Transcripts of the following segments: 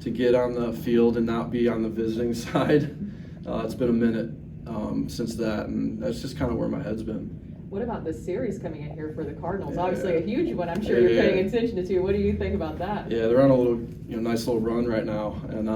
to get on the field and not be on the visiting side. It's been a minute since that, and that's just kind of where my head's been. What about this series coming in here for the Cardinals? Yeah. Obviously a huge one. I'm sure you're paying attention to. What do you think about that? Yeah, they're on a little, nice little run right now, and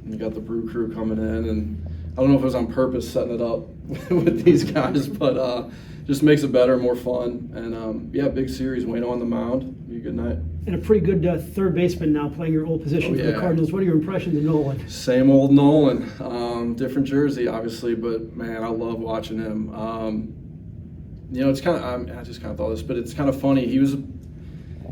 you got the Brew Crew coming in, and I don't know if it was on purpose setting it up with these guys, but just makes it better, more fun, and big series. Wayno on the mound. Be a good night. And a pretty good third baseman now playing your old position for the Cardinals. What are your impressions of Nolan? Same old Nolan. Different jersey, obviously, but man, I love watching him. It's kind of, I just kind of thought this, but it's kind of funny. He was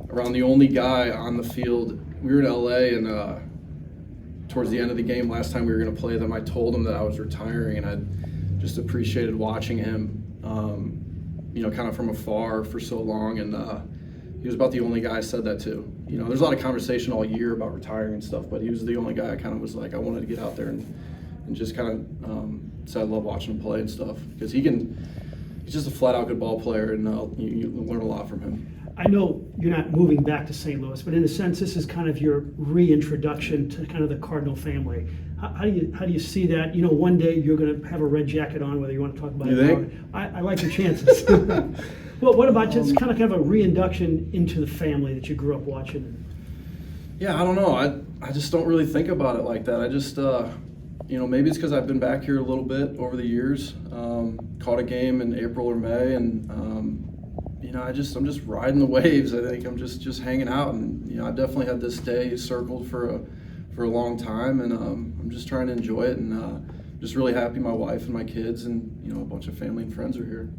around the only guy on the field. We were in LA, and towards the end of the game last time we were going to play them, I told him that I was retiring, and I just appreciated watching him, kind of from afar for so long, and he was about the only guy I said that to. There's a lot of conversation all year about retiring and stuff, but he was the only guy I kind of was like, I wanted to get out there and just kind of said I love watching him play and stuff, because he's just a flat-out good ball player, and you learn a lot from him. I know you're not moving back to St. Louis, but in a sense, this is kind of your reintroduction to kind of the Cardinal family. How do you see that? One day you're going to have a red jacket on, whether you want to talk about it or not. I like your chances. Well, what about just kind of a reintroduction into the family that you grew up watching? Yeah, I don't know. I just don't really think about it like that. I just, maybe it's because I've been back here a little bit over the years. Caught a game in April or May, and I'm just riding the waves. I think I'm just hanging out, and I've definitely had this day circled for a long time, and I'm just trying to enjoy it, and just really happy my wife and my kids and a bunch of family and friends are here.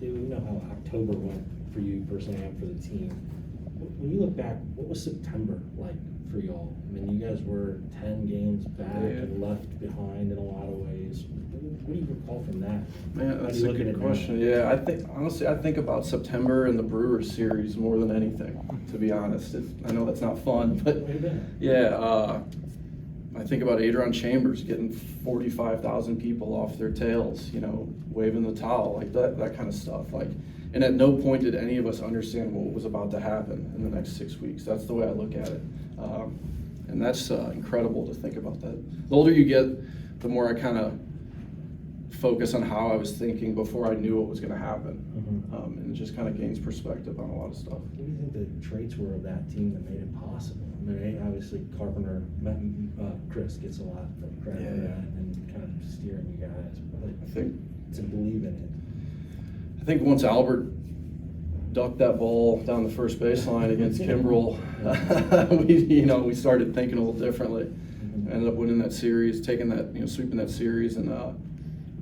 We know how October went for you personally and for the team. When you look back, what was September like for y'all? I mean, you guys were 10 games back and left behind in a lot of ways. What do you recall from that? Man, that's a good question. Yeah, I think about September and the Brewers series more than anything, to be honest. I know that's not fun, but I think about Adron Chambers getting 45,000 people off their tails, waving the towel, like that kind of stuff. And at no point did any of us understand what was about to happen in the next 6 weeks. That's the way I look at it. And that's incredible to think about that. The older you get, the more I kind of focus on how I was thinking before I knew what was going to happen. And it just kind of gains perspective on a lot of stuff. What do you think the traits were of that team that made it possible? I mean, obviously Carpenter, Chris gets a lot of credit for that and kind of steering you guys. But I think to believe in it. I think once Albert ducked that ball down the first baseline against Kimbrel, we started thinking a little differently. Ended up winning that series, taking that, sweeping that series, and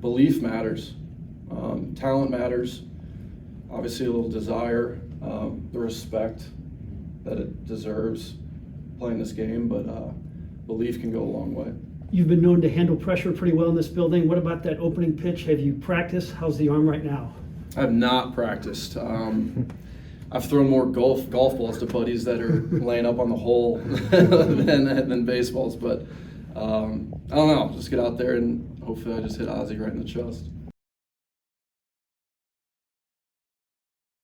belief matters. Talent matters. Obviously, a little desire, the respect that it deserves playing this game, but belief can go a long way. You've been known to handle pressure pretty well in this building. What about that opening pitch? Have you practiced? How's the arm right now? I have not practiced. I've thrown more golf balls to buddies that are laying up on the hole than baseballs, but I don't know. Just get out there and hopefully I just hit Ozzie right in the chest.